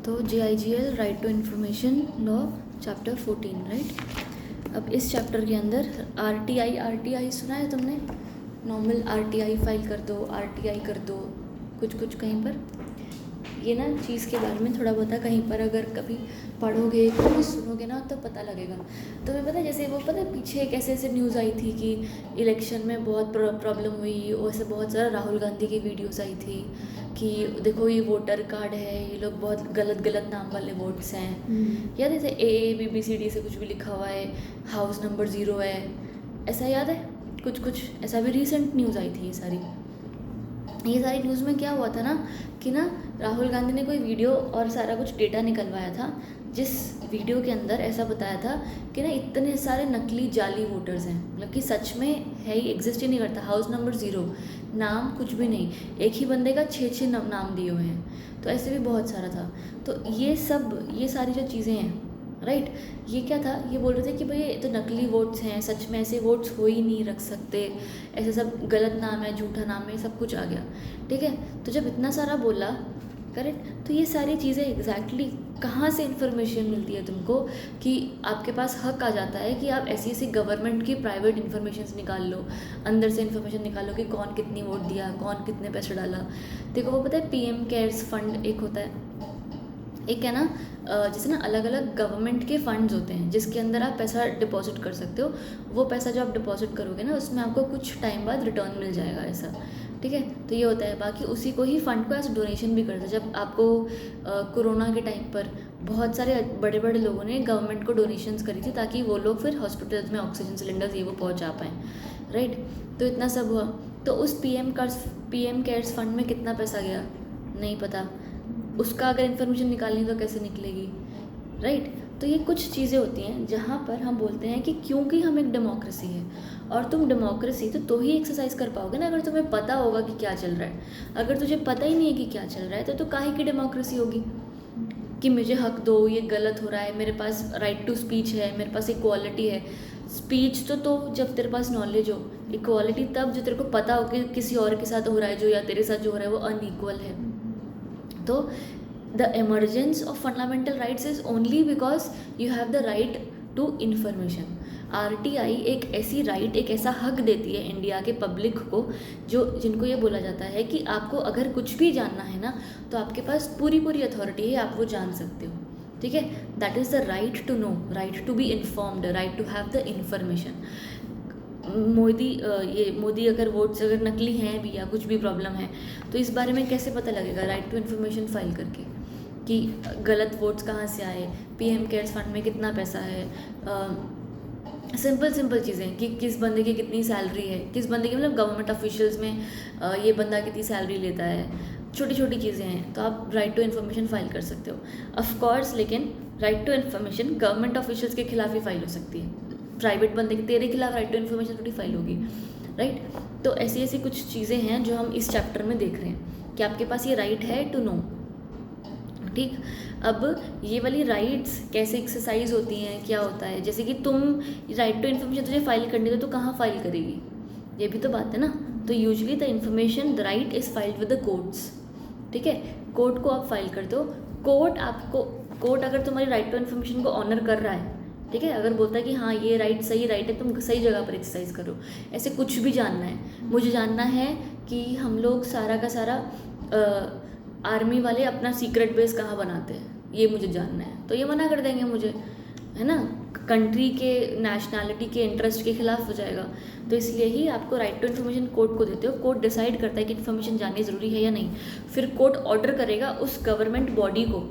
तो JIGL right to information law chapter 14 right. अब इस चैप्टर के अंदर RTI सुना है तुमने? नॉर्मल RTI फाइल कर दो, RTI कर दो, कुछ कहीं पर ये ना चीज़ के बारे में थोड़ा बहुत कहीं पर अगर कभी पढ़ोगे कभी सुनोगे ना तो पता लगेगा। तो मैं पता है जैसे वो पता है पीछे एक ऐसे न्यूज़ आई थी कि इलेक्शन में बहुत प्रॉब्लम हुई, वैसे बहुत सारा राहुल गांधी की वीडियोस आई थी कि देखो ये वोटर कार्ड है, ये लोग बहुत गलत नाम वाले वोट्स हैं। याद है जैसे AABBCD से कुछ भी लिखा हुआ है, हाउस नंबर 0 है, ऐसा याद है? कुछ ऐसा भी रिसेंट न्यूज़ आई थी। ये सारी न्यूज़ में क्या हुआ था ना कि ना राहुल गांधी ने कोई वीडियो और सारा कुछ डेटा निकलवाया था, जिस वीडियो के अंदर ऐसा बताया था कि ना इतने सारे नकली जाली वोटर्स हैं, मतलब कि सच में है ही, एग्जिस्ट ही नहीं करता। हाउस नंबर 0 नाम कुछ भी नहीं, एक ही बंदे का 6 नाम दिए हुए हैं, तो ऐसे भी बहुत सारा था। तो ये सारी जो चीज़ें हैं राइट, ये क्या था, ये बोल रहे थे कि भाई ये तो नकली वोट्स हैं, सच में ऐसे वोट्स हो ही नहीं रख सकते, ऐसे सब गलत नाम है, झूठा नाम है, सब कुछ आ गया। ठीक है, तो जब इतना सारा बोला करेक्ट, तो ये सारी चीज़ें एग्जैक्टली कहाँ से इन्फॉर्मेशन मिलती है तुमको कि आपके पास हक आ जाता है कि आप ऐसी गवर्नमेंट की प्राइवेट इन्फॉर्मेशन निकाल लो, अंदर से इन्फॉर्मेशन निकालो कि कौन कितनी वोट दिया, कौन कितने पैसे डाला। देखो वो पता है PM केयर्स फंड एक होता है, एक है ना जैसे ना अलग अलग गवर्नमेंट के फंड्स होते हैं जिसके अंदर आप पैसा डिपॉजिट कर सकते हो। वो पैसा जो आप डिपॉजिट करोगे ना उसमें आपको कुछ टाइम बाद रिटर्न मिल जाएगा ऐसा। ठीक है, तो ये होता है। बाकी उसी को ही फंड को ऐसे डोनेशन भी करते हैं। जब आपको कोरोना के टाइम पर बहुत सारे बड़े बड़े लोगों ने गवर्नमेंट को डोनेशंस करी थी ताकि वो लोग फिर हॉस्पिटल्स में ऑक्सीजन सिलेंडर्स ये वो पहुँचा पाएँ राइट। तो इतना सब हुआ, तो उस PM केयर्स फंड में कितना पैसा गया नहीं पता, उसका अगर इन्फॉर्मेशन निकालनी तो कैसे निकलेगी राइट। तो ये कुछ चीज़ें होती हैं जहाँ पर हम बोलते हैं कि क्योंकि हम एक डेमोक्रेसी है, और तुम डेमोक्रेसी तो ही एक्सरसाइज कर पाओगे ना अगर तुम्हें पता होगा कि क्या चल रहा है। अगर तुझे पता ही नहीं है कि क्या चल रहा है तो काहे की डेमोक्रेसी होगी कि मुझे हक दो, ये गलत हो रहा है, मेरे पास राइट टू स्पीच है, मेरे पास इक्वालिटी है। स्पीच तो जब तेरे पास नॉलेज हो, इक्वालिटी तब जो तेरे को पता हो कि किसी और के साथ हो रहा है जो, या तेरे साथ जो हो रहा है वो अनइक्वल है। तो the emergence of fundamental rights is only because you have the right to information। RTI एक ऐसी राइट, एक ऐसा हक देती है इंडिया के पब्लिक को, जिनको ये बोला जाता है कि आपको अगर कुछ भी जानना है ना तो आपके पास पूरी अथॉरिटी है, आप वो जान सकते हो। ठीक है, that is the right to know, right to be informed, right to have the information. Modi अगर वोट्स अगर नकली हैं भी या कुछ भी प्रॉब्लम है तो इस बारे में कैसे पता लगेगा? राइट टू इन्फॉर्मेशन फाइल करके कि गलत वोट्स कहाँ से आए, PM केयर्स फंड में कितना पैसा है, सिंपल चीज़ें कि किस बंदे की कितनी सैलरी है, किस बंदे की, मतलब गवर्नमेंट ऑफिशियल्स में ये बंदा कितनी सैलरी लेता है, छोटी चीज़ें हैं। तो आप राइट टू इन्फॉर्मेशन फाइल कर सकते हो ऑफ कोर्स, लेकिन right to information government officials के खिलाफ ही फाइल हो सकती है, प्राइवेट बंदे के तेरे खिलाफ राइट टू इन्फॉर्मेशन थोड़ी फाइल होगी राइट। तो ऐसी कुछ चीज़ें हैं जो हम इस चैप्टर में देख रहे हैं कि आपके पास ये राइट है टू नो। ठीक, अब ये वाली राइट्स कैसे एक्सरसाइज होती हैं, क्या होता है, जैसे कि तुम राइट टू इन्फॉर्मेशन तुझे फाइल करनी है तो तू कहाँ फाइल करेगी, ये भी तो बात है ना। तो usually the information the right is filed with the courts. ठीक है, कोर्ट को आप फाइल करते हो, कोर्ट अगर तुम्हारी राइट टू इन्फॉर्मेशन को ऑनर कर रहा है, ठीक है, अगर बोलता है कि हाँ ये राइट सही राइट है, तुम सही जगह पर एक्सरसाइज करो। ऐसे कुछ भी जानना है, मुझे जानना है कि हम लोग सारा का सारा आर्मी वाले अपना सीक्रेट बेस कहाँ बनाते हैं, ये मुझे जानना है, तो ये मना कर देंगे मुझे, है ना, कंट्री के नेशनैलिटी के इंटरेस्ट के खिलाफ हो जाएगा। तो इसलिए ही आपको राइट टू इन्फॉर्मेशन कोर्ट को देते हो, कोर्ट डिसाइड करता है कि इन्फॉर्मेशन जाननी ज़रूरी है या नहीं, फिर कोर्ट ऑर्डर करेगा उस गवर्नमेंट बॉडी को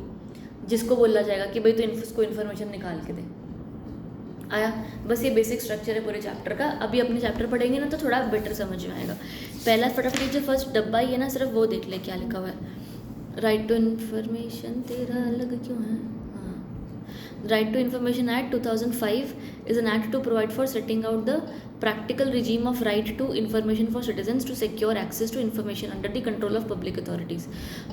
जिसको बोला जाएगा कि भाई तो इसको इन्फॉर्मेशन निकाल के दे। आया, बस ये बेसिक स्ट्रक्चर है पूरे चैप्टर का। अभी अपने चैप्टर पढ़ेंगे ना तो थोड़ा बेटर समझ में आएगा। पहला फटाफट जो फर्स्ट डब्बा ही है ना, सिर्फ वो देख ले क्या लिखा हुआ है। राइट टू इन्फॉर्मेशन तेरा अलग क्यों है, हाँ, right to information act 2005 is an act to provide for setting out the practical regime of right to information for citizens to secure access to information under the control of public authorities.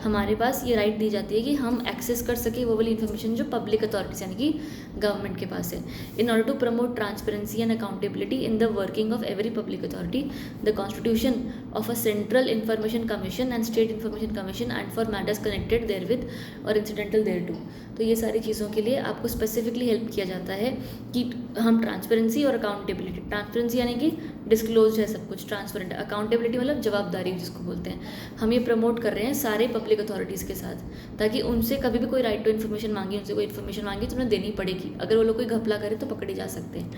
हमारे पास ये right दी जाती है कि हम access कर सके वो वाली इन्फॉर्मेशन जो पब्लिक अथॉरिटीज यानी कि गवर्नमेंट के पास है. In order to promote transparency and accountability in the working of every public authority, the constitution of a central information commission and state information commission and for matters connected therewith or incidental thereto. तो ये सारी चीज़ों के लिए आपको specifically help किया जाता है कि हम ट्रांसपेरेंसी और अकाउंटेबिलिटी, ट्रांसपेरेंसी यानी कि डिस्क्लोज है सब कुछ, ट्रांसपेरेंट, अकाउंटेबिलिटी मतलब जवाबदारी जिसको बोलते हैं, हम ये प्रमोट कर रहे हैं सारे पब्लिक अथॉरिटीज़ के साथ, ताकि उनसे कभी भी कोई राइट टू इन्फॉर्मेशन मांगी, उनसे कोई इन्फॉर्मेशन मांगी तो उन्हें देनी पड़ेगी, अगर वो लोग कोई घपला करे तो पकड़े जा सकते हैं.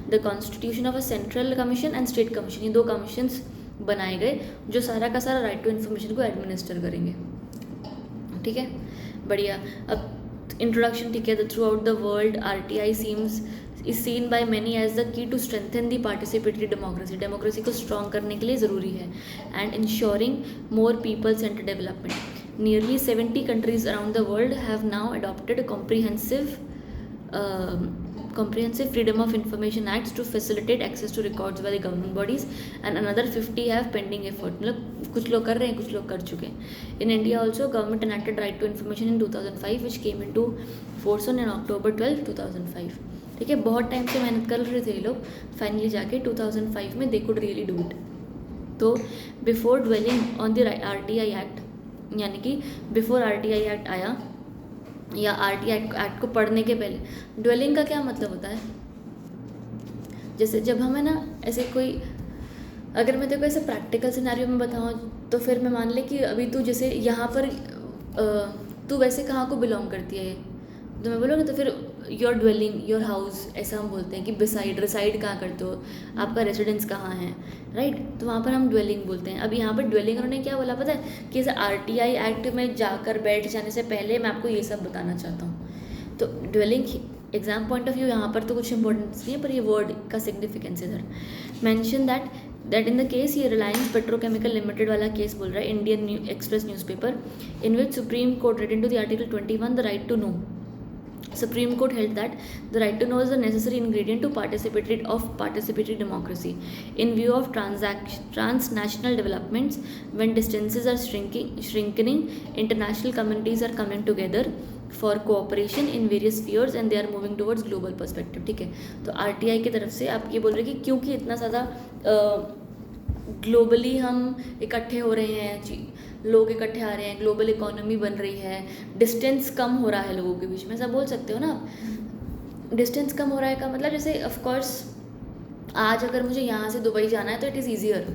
The constitution of a central commission and state commission, ये 2 कमीशंस बनाए गए जो सारा का सारा राइट टू इन्फॉर्मेशन को एडमिनिस्टर करेंगे. ठीक है, बढ़िया. अब इंट्रोडक्शन, ठीक है. Through out the world RTI is seen by many as the key to strengthen the participatory democracy. Democracy को स्ट्रॉन्ग करने के लिए ज़रूरी है. And ensuring more people centre development. Nearly 70 countries around the world have now adopted comprehensive Freedom of Information Acts to facilitate access to records by the government bodies, and another 50 have pending effort. मतलब कुछ लोग कर रहे हैं, कुछ लोग कर चुके हैं. In India also, government enacted right to information in 2005, which came into force on October 12, 2005. ठीक है, बहुत टाइम से मेहनत कर रहे थे ये लोग, फाइनली जाके 2005 में they could really do it. तो before dwelling on the RTI act, यानी कि बिफोर RTI एक्ट आया या RTI एक्ट को पढ़ने के पहले, ड्वेलिंग का क्या मतलब होता है? जैसे जब हमें ना ऐसे कोई, अगर मैं तेरे को ऐसे प्रैक्टिकल सिनेरियो में बताऊँ तो फिर मैं मान ले कि अभी तू जैसे यहाँ पर तू वैसे कहाँ को बिलोंग करती है, तो मैं बोलूँगा तो फिर योर ड्वेलिंग, योर हाउस, ऐसा हम बोलते हैं कि बिसाइड, रिसाइड कहाँ करते हो, आपका रेसिडेंस कहाँ है, राइट. तो वहाँ पर हम ड्वेलिंग बोलते हैं. अब यहाँ पर ड्वेलिंग उन्होंने क्या बोला पता है कि जैसे RTI एक्ट में जाकर बैठ जाने से पहले मैं आपको ये सब बताना चाहता हूँ. तो dwelling exam point of view यहाँ पर तो कुछ इंपॉर्टेंस नहीं है, पर ये वर्ड का सिग्निफिकेंस इधर mention that in the case, ये रिलायंस पेट्रोकेमिकल लिमिटेड वाला केस बोल रहा है, Indian Express newspaper, in which Supreme Court writ into the article 21 the right to know. Supreme Court held that the right to know is a necessary ingredient to participatory democracy. In view of transnational developments, when distances are shrinking, international communities are coming together for cooperation in various spheres and they are moving towards global perspective. ठीक है, तो RTI की तरफ से आप ये बोल रहे हैं कि क्योंकि इतना ज़्यादा ग्लोबली हम इकट्ठे हो रहे हैं, लोग इकट्ठे आ रहे हैं, ग्लोबल इकोनॉमी बन रही है, डिस्टेंस कम हो रहा है लोगों के बीच में, ऐसा बोल सकते हो ना आप. डिस्टेंस कम हो रहा है का मतलब जैसे ऑफकोर्स आज अगर मुझे यहाँ से दुबई जाना है तो इट इज़ ईजियर,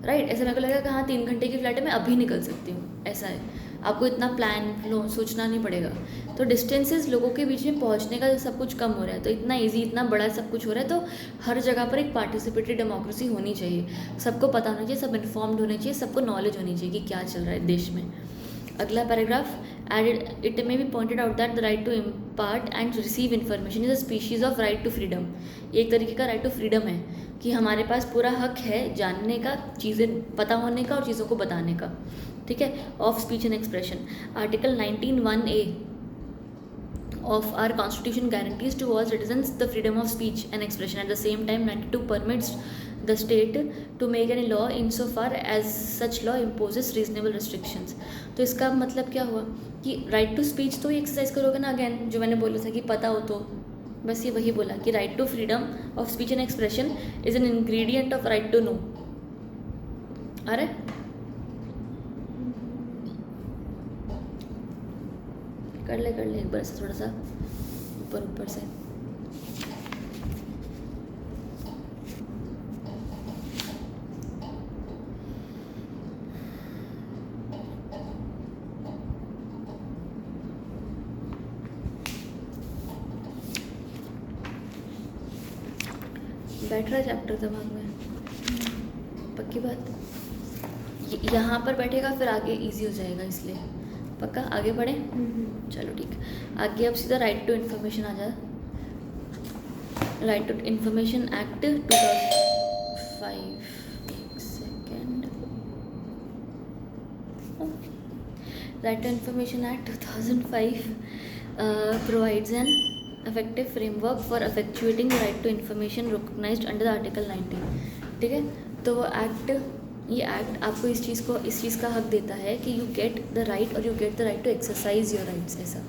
राइट. ऐसा मेरे को लगेगा कि हाँ 3 घंटे की फ्लाइट है, मैं अभी निकल सकती हूँ, ऐसा है. आपको इतना प्लान सोचना नहीं पड़ेगा. तो डिस्टेंसेस लोगों के बीच में पहुंचने का सब कुछ कम हो रहा है, तो इतना इजी, इतना बड़ा सब कुछ हो रहा है, तो हर जगह पर एक पार्टिसिपेटरी डेमोक्रेसी होनी चाहिए. सबको पता होना चाहिए, सब इन्फॉर्म्ड होने चाहिए, सबको नॉलेज होनी चाहिए कि क्या चल रहा है देश में. अगला paragraph, added it may be pointed out that the right to impart and receive information is a species of right to freedom. एक तरीके का राइट टू फ्रीडम है कि हमारे पास पूरा हक है जानने का, चीज़ें पता होने का और चीज़ों को बताने का. ठीक है, of speech and expression. Article 19(1)(a) of our constitution guarantees to all citizens the freedom of speech and expression. At the same time, 92 permits the state to make any law insofar as such law imposes reasonable restrictions. तो इसका मतलब क्या हुआ कि right to speech तो exercise करोगे ना, again जो मैंने बोला था कि पता हो तो बस ये वही बोला कि right to freedom of speech and expression is an ingredient of right to know. अरे कर ले एक बार से थोड़ा सा ऊपर से. बैठ रहा है चैप्टर दिमाग में, पक्की बात. यहाँ पर बैठेगा फिर आगे इजी हो जाएगा, इसलिए पक्का. आगे बढ़े, चलो ठीक. आगे अब सीधा राइट टू इन्फॉर्मेशन आ जाए. Right to information act 2005. एक second. Right to information act 2005 provides an effective framework for effectuating right to information recognised under the article 19। ठीक है, तो वो एक्ट, ये एक्ट आपको इस चीज़ का हक देता है कि यू गेट द राइट और you get the right to exercise your rights, ऐसा।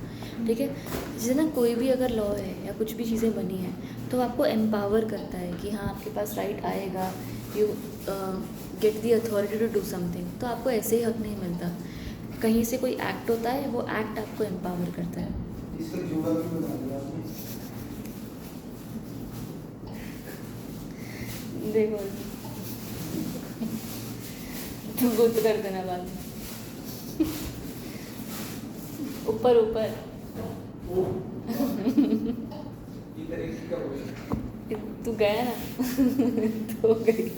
ठीक है, जैसे ना कोई भी अगर लॉ है या कुछ भी चीज़ें बनी हैं तो आपको एम्पावर करता है कि हाँ आपके पास राइट आएगा, you get the authority to do something. तो आपको ऐसे ही हक नहीं मिलता, कहीं से कोई एक्ट होता है, वो एक्ट आपको एम्पावर करता है। देखो तुम गुद कर देना बाद में ऊपर ऊपर तू गया ना तो गई।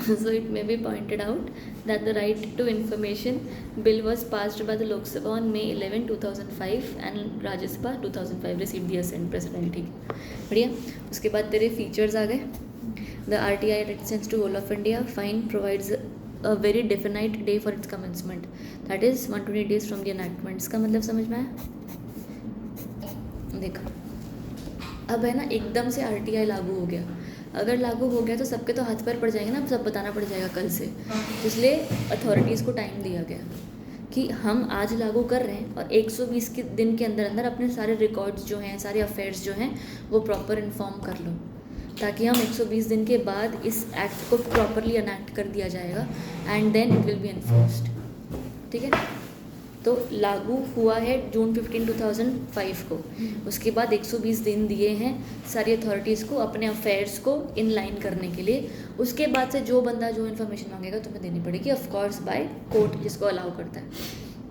So it may be pointed out that the Right to Information Bill was passed by the Lok Sabha on May 11, 2005 and Rajya Sabha 2005 received the assent president। ठीक है, बढ़िया। उसके बाद तेरे फीचर्स आ गए। The RTI extends to whole of India. Fine provides a very definite day for its commencement, that is 120 days from the enactment। इसका मतलब समझ में आया? देखो अब है ना, एकदम से RTI लागू हो गया। अगर लागू हो गया तो सबके तो हाथ पैर पड़ जाएंगे ना, सब बताना पड़ जाएगा कल से। इसलिए अथॉरिटीज़ को टाइम दिया गया कि हम आज लागू कर रहे हैं और 120 के दिन के अंदर अंदर अपने सारे रिकॉर्ड्स जो हैं, सारे अफेयर्स जो हैं वो प्रॉपर इन्फॉर्म कर लो, ताकि हम 120 दिन के बाद इस एक्ट को प्रॉपरली अनैक्ट कर दिया जाएगा and then it will be enforced. ठीक है, तो लागू हुआ है जून 15, 2005 को। उसके बाद 120 दिन दिए हैं सारी अथॉरिटीज़ को अपने अफेयर्स को इन लाइन करने के लिए। उसके बाद से जो बंदा जो इन्फॉर्मेशन मांगेगा तुम्हें देनी पड़ेगी, ऑफ कोर्स बाय कोर्ट जिसको अलाउ करता है।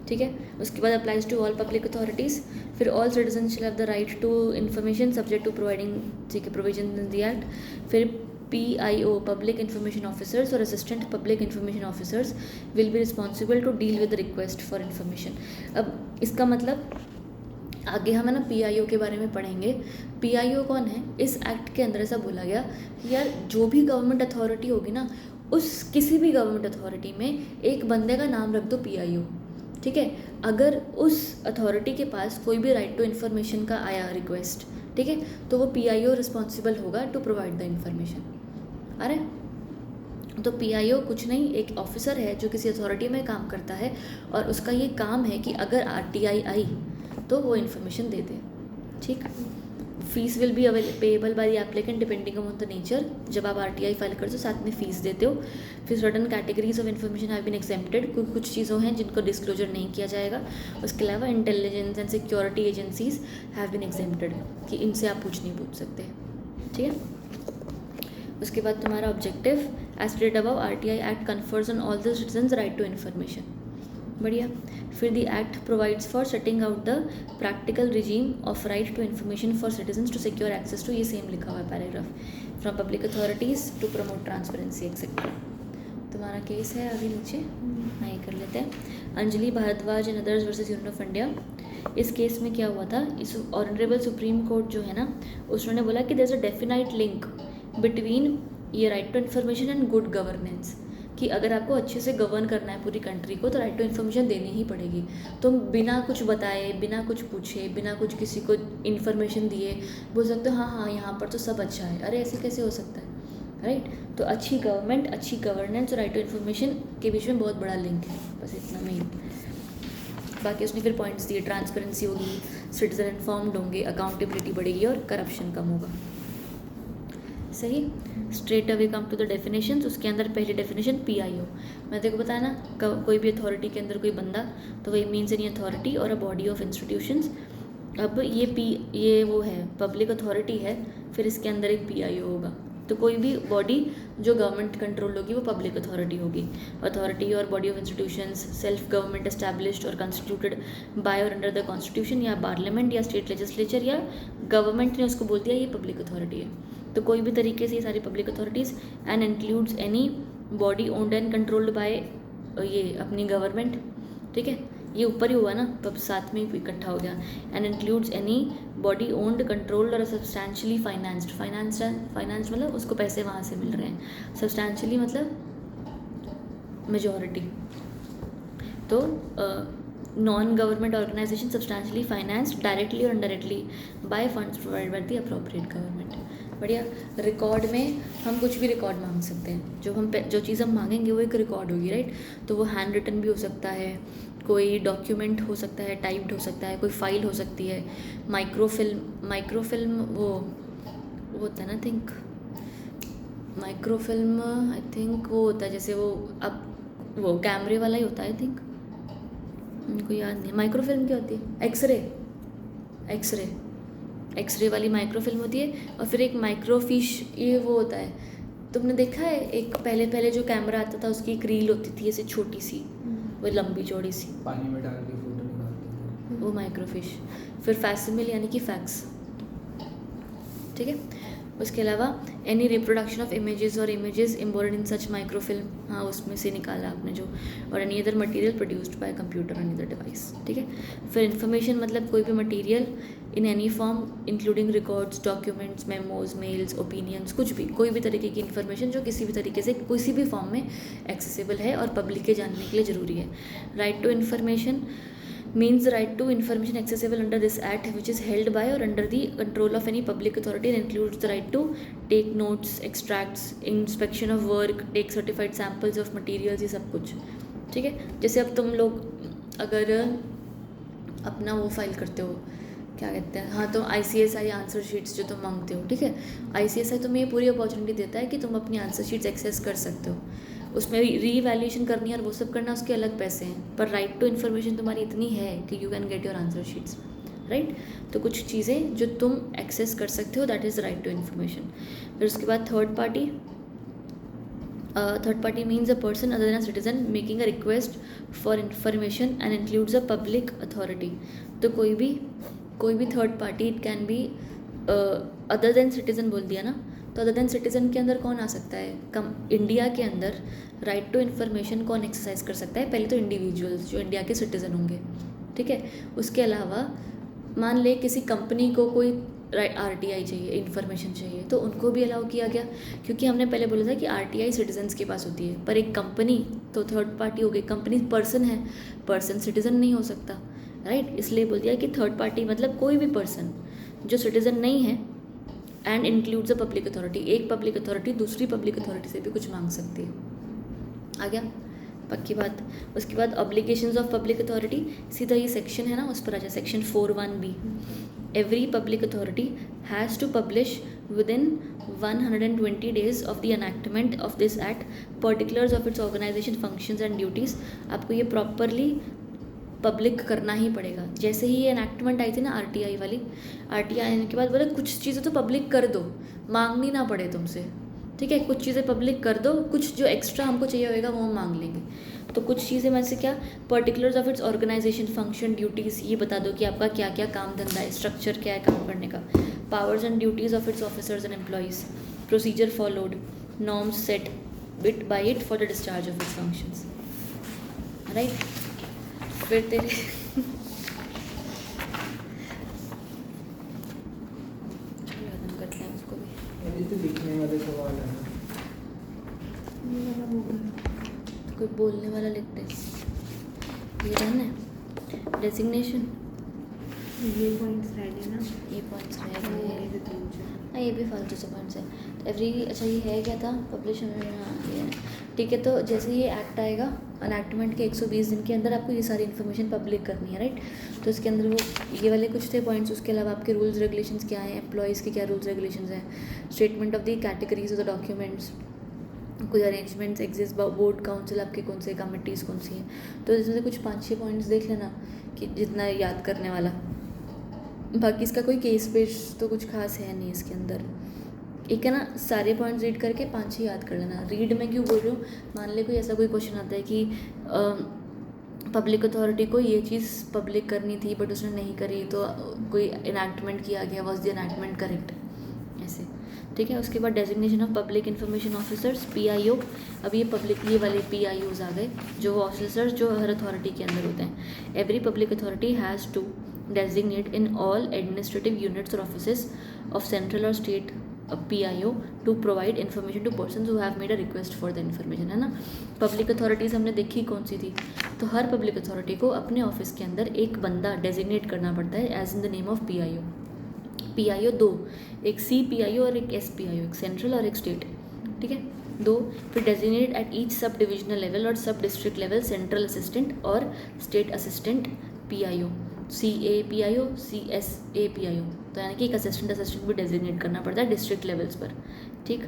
ठीक है, उसके बाद applies to all public authorities. फिर all citizen shall have the right to information subject to providing, ठीक है, प्रोविजन इन द एक्ट। फिर PIO Public Information Officers और Assistant Public Information Officers will be responsible to deal with the request for information। अब इसका मतलब आगे हम है ना PIO के बारे में पढ़ेंगे। PIO कौन है? इस एक्ट के अंदर ऐसा बोला गया कि यार जो भी गवर्नमेंट अथॉरिटी होगी ना, उस किसी भी गवर्नमेंट अथॉरिटी में एक बंदे का नाम रख दो PIO। ठीक है, अगर उस अथॉरिटी के पास कोई भी राइट टू इन्फॉर्मेशन का आया रिक्वेस्ट, ठीक है, तो वो PIO रिस्पॉन्सिबल होगा टू प्रोवाइड द इन्फॉर्मेशन। अरे तो PIO कुछ नहीं, एक ऑफिसर है जो किसी अथॉरिटी में काम करता है और उसका ये काम है कि अगर RTI आई तो वो इन्फॉर्मेशन दे दे। ठीक, fees will be payable by the applicant depending on the nature. जब आप RTI फाइल करते हो साथ में फ़ीस देते हो। फिर certain categories of information have been accepted, कुछ चीज़ों हैं जिनको डिस्क्लोजर नहीं किया जाएगा। उसके अलावा intelligence and security agencies have been accepted, कि इनसे आप कुछ नहीं पूछ सकते। ठीक है, उसके बाद तुम्हारा objective as stated above, RTI act confers on all the citizens right to information. बढ़िया। फिर the act provides for setting out the practical regime of right to information for citizens to secure access to, ये same लिखा हुआ है paragraph, from public authorities to promote transparency etcetera. तुम्हारा case है अभी नीचे, हाँ ये कर लेते हैं। Anjali Bhardwaj and others versus Union of India. इस केस में क्या हुआ था, इस ऑनरेबल सुप्रीम कोर्ट जो है ना, उसने बोला कि there is a definite link between ये right to information and good governance, कि अगर आपको अच्छे से गवर्न करना है पूरी कंट्री को तो राइट टू इन्फॉर्मेशन देनी ही पड़ेगी। तुम बिना कुछ बताए, बिना कुछ पूछे, बिना कुछ किसी को इन्फॉर्मेशन दिए बोल सकते हो हाँ यहाँ पर तो सब अच्छा है। अरे ऐसे कैसे हो सकता है, राइट? तो अच्छी गवर्नमेंट, अच्छी गवर्नेंस और राइट टू इन्फॉर्मेशन के बीच में बहुत बड़ा लिंक है, बस इतना मेन। बाकी उसने फिर पॉइंट्स दिए, ट्रांसपेरेंसी होगी, सिटीजन इन्फॉर्म्ड होंगे, अकाउंटेबिलिटी बढ़ेगी और करप्शन कम होगा। सही। Straight away come to the definitions. उसके अंदर पहली डेफिनेशन PIO, मैं देखो बताया ना, कोई भी अथॉरिटी के अंदर कोई बंदा, तो वही मीन्स एनी अथॉरिटी और अ बॉडी ऑफ इंस्टीट्यूशंस। अब ये वो है पब्लिक अथॉरिटी है, फिर इसके अंदर एक PIO होगा। तो कोई भी बॉडी जो गवर्नमेंट कंट्रोल होगी वो पब्लिक अथॉरिटी होगी। अथॉरिटी और body of institutions self government established और कंस्टिट्यूटेड बाय और अंडर द कॉन्स्टिट्यूशन, या पार्लियामेंट या स्टेट लेजिस्लेचर या गवर्नमेंट ने उसको बोल दिया ये पब्लिक अथॉरिटी है। तो कोई भी तरीके से ये सारी public authorities and includes any body owned and controlled by ये अपनी गवर्नमेंट। ठीक है, ये ऊपर ही हुआ ना, तब साथ में ही इकट्ठा हो गया। And includes any body owned controlled और सब्सटैंशली फाइनेंस्ड। फाइनेंस मतलब उसको पैसे वहाँ से मिल रहे हैं, सब्सटैंशली मतलब मेजॉरिटी। तो non government organisation substantially financed directly or indirectly by funds provide by the appropriate government. बढ़िया। रिकॉर्ड में हम कुछ भी रिकॉर्ड मांग सकते हैं, जो चीज़ हम मांगेंगे वो एक रिकॉर्ड होगी, राइट। तो वो हैंड रिटन भी हो सकता है, कोई डॉक्यूमेंट हो सकता है, टाइप्ड हो सकता है, कोई फाइल हो सकती है, माइक्रोफिल्म वो होता है ना, थिंक माइक्रोफिल्म आई थिंक वो होता है जैसे वो अब वो कैमरे वाला ही होता है आई थिंक, उनको याद नहीं। माइक्रोफिल्म क्या होती है? एक्सरे वाली माइक्रोफिल्म होती है। और फिर एक माइक्रोफिश ये वो होता है, तुमने देखा है एक पहले जो कैमरा आता था उसकी एक रील होती थी ऐसे छोटी सी, वो लंबी चौड़ी सी, पानी में डाल के फोटो निकालते थे, वो माइक्रोफिश। फिर फैक्सिमिल यानी कि फैक्स, ठीक है। उसके अलावा एनी रिप्रोडक्शन ऑफ इमेजेस और images embodied in such microfilm, हाँ उसमें से निकाला आपने जो, और any other material produced by computer any other device, ठीक है। फिर इन्फॉर्मेशन मतलब कोई भी material in any form including records, documents, memos, mails, opinions, कुछ भी, कोई भी तरीके की इन्फॉर्मेशन जो किसी भी तरीके से किसी भी फॉर्म में एक्सेसिबल है और पब्लिक के जानने के लिए ज़रूरी है। Right to information means the right to information accessible under this act which is held by or under the control of any public authority and includes the right to take notes, extracts, inspection of work, take certified samples of materials, ये सब कुछ, ठीक है। जैसे अब तुम लोग अगर अपना वो फाइल करते हो, क्या कहते हैं, हाँ, तो ICSI आंसर शीट्स जो तुम मांगते हो, ठीक है, ICSI तुम्हें ये पूरी अपॉर्चुनिटी देता है कि तुम अपनी आंसर शीट्स एक्सेस कर सकते हो, उसमें रीवैल्यूएशन करनी है और वो सब करना, उसके अलग पैसे हैं, पर राइट टू इन्फॉर्मेशन तुम्हारी इतनी है कि you can get your answer sheets, right. तो कुछ चीज़ें जो तुम एक्सेस कर सकते हो, that is right to information. फिर उसके बाद third party means a person other than a citizen making a request for information and includes a public authority. तो कोई भी third party, it can be other than citizen बोल दिया ना, तो अदर देन सिटीज़न के अंदर कौन आ सकता है? इंडिया के अंदर राइट टू इन्फॉर्मेशन कौन एक्सरसाइज कर सकता है? पहले तो इंडिविजुअल्स जो इंडिया के सिटीज़न होंगे, ठीक है। उसके अलावा मान ले किसी कंपनी को कोई RTI चाहिए, इन्फॉर्मेशन चाहिए, तो उनको भी अलाउ किया गया, क्योंकि हमने पहले बोला था कि RTI सिटीजन्स के पास होती है, पर एक कंपनी तो थर्ड पार्टी हो गई, कंपनी पर्सन है, पर्सन सिटीज़न नहीं हो सकता, राइट। इसलिए बोल दिया कि थर्ड पार्टी मतलब कोई भी पर्सन जो सिटीज़न नहीं है and includes a public authority, एक पब्लिक अथॉरिटी दूसरी पब्लिक अथॉरिटी से भी कुछ मांग सकती है, आ गया पक्की बात। उसके बाद ऑब्लिगेशंस ऑफ पब्लिक अथॉरिटी, सीधा ये सेक्शन है ना, उस पर आ जाए, section 4(1)(b). Every public authority has to publish within 120 days of the enactment of this act particulars of its organisation functions and duties. आपको ये प्रॉपरली पब्लिक करना ही पड़ेगा। जैसे ही ये एनैक्टमेंट आई थी ना RTI वाली, RTI आने के बाद बोले कुछ चीज़ें तो पब्लिक कर दो, मांगनी ना पड़े तुमसे, ठीक है, कुछ चीज़ें पब्लिक कर दो, कुछ जो एक्स्ट्रा हमको चाहिए होगा वो हम मांग लेंगे। तो कुछ चीज़ें में से क्या, particulars of its organisation function duties, ये बता दो कि आपका क्या क्या काम धंधा है, स्ट्रक्चर क्या है काम करने का, powers and duties of its officers and employees, procedure followed, norms set bit by it for the discharge of its functions, right. फिर तेरे करते हैं उसको भी, ये तो लिखने वाले सवाल है ना, तो कोई बोलने वाला लिखते हैं, ये रहना है डेजिग्नेशन, ये पॉइंट्स रह गए ना, ये पॉइंट्स रह गए, हाँ ये भी फालतू से पॉइंट्स है। तो एवरी, अच्छा ये है क्या था, पब्लिश, हाँ ये है, ठीक है। तो जैसे ये एक्ट आएगा, अनैक्टमेंट के 120 दिन के अंदर आपको ये सारी इन्फॉर्मेशन पब्लिक करनी है, राइट। तो इसके अंदर वो ये वाले कुछ थे पॉइंट्स, उसके अलावा आपके रूल्स रेगुलेशंस क्या हैं, एम्प्लॉयज़ के क्या रूल्स रेगुलेशंस हैं, statement of the categories of the documents, कोई अरेंजमेंट्स एग्जिस्ट, बोर्ड काउंसिल आपके कौन से, कमिटीज़ कौन सी हैं। तो इसमें से कुछ 5-6 पॉइंट्स देख लेना कि जितना याद करने वाला, बाकी इसका कोई केस पेश तो कुछ खास है नहीं इसके अंदर, एक है ना, सारे पॉइंट्स रीड करके 5-6 याद कर लेना। रीड में क्यों बोल रही हूँ, मान ले कोई ऐसा कोई क्वेश्चन आता है कि पब्लिक अथॉरिटी को ये चीज़ पब्लिक करनी थी बट उसने नहीं करी, तो कोई इनैक्टमेंट किया गया, वाज द इनैक्टमेंट करेक्ट, ऐसे, ठीक है। उसके बाद designation of public information officers, PIO। अब ये पब्लिक, ये वाले PIOs आ गए, जो ऑफिसर्स जो हर अथॉरिटी के अंदर होते हैं। Every public authority has to designate in all administrative units और ऑफिसेज ऑफ सेंट्रल और state PIO to provide information to persons who have made a request for the information, है ना. पब्लिक अथॉरिटीज़ हमने देखी कौन सी थी, तो हर पब्लिक अथॉरिटी को अपने ऑफिस के अंदर एक बंदा डेजिग्नेट करना पड़ता है as in the name of PIO. PIO दो, एक CPIO और एक SPIO, एक सेंट्रल और एक स्टेट, ठीक है, दो. फिर designate at each sub divisional level और सब डिस्ट्रिक्ट लेवल सेंट्रल असिस्टेंट और state assistant PIO, CAPIO, CSAPIO. तो यानी कि एक असिस्टेंट भी डेजिग्नेट करना पड़ता है डिस्ट्रिक्ट लेवल्स पर, ठीक.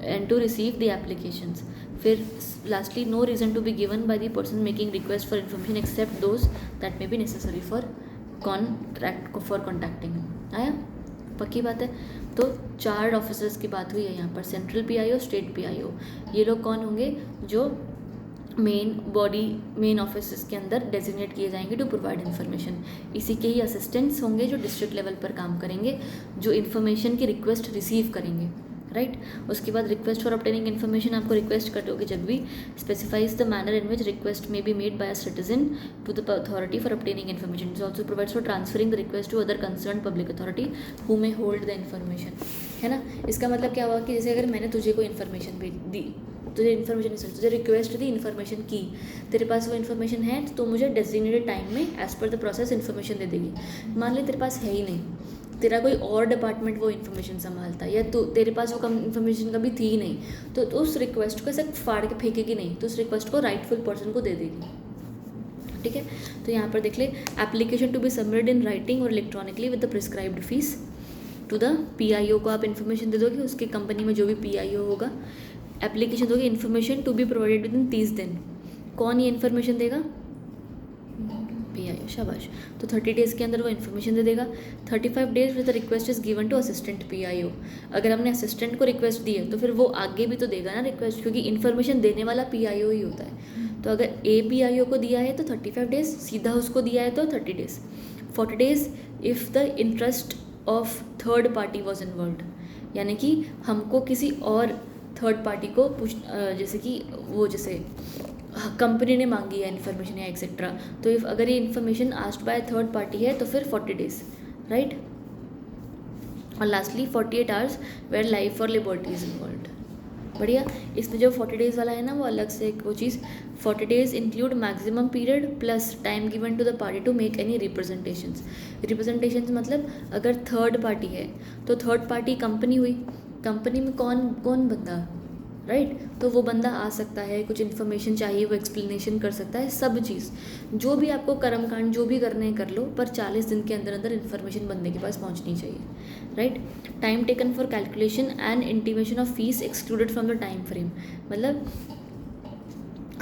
And to receive the applications. फिर lastly, no reason to be given by the person making request for information except those that may be necessary for contacting. आया, पक्की बात है. तो 4 ऑफिसर्स की बात हुई है यहाँ पर, सेंट्रल PIO, स्टेट PIO. ये लोग कौन होंगे, जो मेन ऑफिस के अंदर डेजिग्नेट किए जाएंगे टू प्रोवाइड इन्फॉर्मेशन. इसी के ही असिस्टेंट्स होंगे जो डिस्ट्रिक्ट लेवल पर काम करेंगे, जो इन्फॉर्मेशन की रिक्वेस्ट रिसीव करेंगे, राइट. उसके बाद रिक्वेस्ट फॉर ऑब्टेनिंग इन्फॉर्मेशन आपको रिक्वेस्ट करोगे जब भी, specifies the manner in which request may be made by a citizen to the authority for obtaining information. It also provides for transferring the request to other concern public authority who may hold the information, है ना. इसका मतलब क्या हुआ कि जैसे अगर मैंने तुझे कोई इन्फॉर्मेशन दी, तुझे इन्फॉर्मेशन तुझे रिक्वेस्ट दी, इन्फॉर्मेशन की, तेरे पास वो इन्फॉर्मेशन है तो मुझे डेजिग्नेटेड टाइम में as per the process information दे देगी. मान ले तेरे पास है ही नहीं, तेरा कोई और डिपार्टमेंट वो इन्फॉर्मेशन संभालता है, या तो तेरे पास वो इन्फॉर्मेशन कभी थी ही नहीं, तो उस रिक्वेस्ट को ऐसे फाड़ के फेंकेगी नहीं, तो उस रिक्वेस्ट को राइटफुल पर्सन को दे देगी, ठीक है. तो यहाँ पर देख ले, application to be submitted in writing or electronically with the prescribed fees to the PIO को आप इन्फॉर्मेशन दे दोगे, उसके कंपनी में जो भी PIO होगा. एप्लीकेशन दोगे, information to be provided within 30 दिन. कौन ये इन्फॉर्मेशन देगा, PIO, शाबाश. तो 30 डेज़ के अंदर वो इन्फॉर्मेशन दे देगा. 35 days with the request is given to assistant PIO. अगर हमने असिस्टेंट को रिक्वेस्ट दी है तो फिर वो आगे भी तो देगा ना रिक्वेस्ट, क्योंकि इन्फॉर्मेशन देने वाला PIO ही होता है. तो अगर PIO को दिया है तो 35 डेज, सीधा उसको दिया है तो 30 days. 40 days if the interest of third party was involve, यानी कि हमको किसी और थर्ड पार्टी को जैसे कि वो जैसे कंपनी ने मांगी है इन्फॉर्मेशन या एक्सेट्रा, तो इफ़ अगर ये information asked by third party है तो फिर 40 डेज, राइट. और lastly 48 hours where life or liberty is involve. बढ़िया. इसमें जो 40 डेज़ वाला है ना, वो अलग से एक वो चीज़. 40 days include maximum period plus time given to the party to make any representations. Representations मतलब अगर थर्ड पार्टी है तो थर्ड पार्टी कंपनी हुई, कंपनी में कौन बंदा, राइट. तो वो बंदा आ सकता है, कुछ इन्फॉर्मेशन चाहिए वो एक्सप्लेनेशन कर सकता है, सब चीज़ जो भी आपको कर्मकांड जो भी करने कर लो, पर 40 दिन के अंदर अंदर इन्फॉर्मेशन बंदे के पास पहुंचनी चाहिए, right. Time taken for calculation and intimation of fees excluded from the time frame. मतलब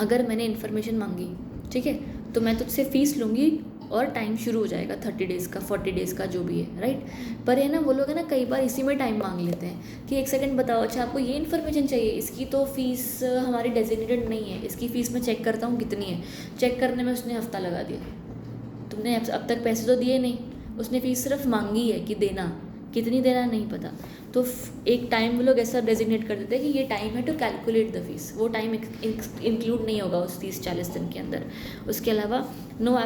अगर मैंने इन्फॉर्मेशन मांगी, ठीक है, तो मैं तुझसे फ़ीस लूँगी और टाइम शुरू हो जाएगा 30 डेज़ का, 40 डेज़ का जो भी है, राइट. पर है ना, वो लोग है ना कई बार इसी में टाइम मांग लेते हैं कि 1 सेकंड बताओ, अच्छा आपको ये इन्फॉर्मेशन चाहिए, इसकी तो फ़ीस हमारी डेजिग्नेटेड नहीं है, इसकी फ़ीस मैं चेक करता हूँ कितनी है. चेक करने में उसने हफ्ता लगा दिया, तुमने अब तक पैसे तो दिए नहीं, उसने फ़ीस सिर्फ मांगी है कि देना, कितनी देना नहीं पता. तो एक टाइम वो लोग ऐसा डेजिग्नेट कर देते हैं कि ये टाइम है टू कैलकुलेट द फीस, वो टाइम इंक्लूड नहीं होगा उस 30-40 दिन के अंदर. उसके अलावा no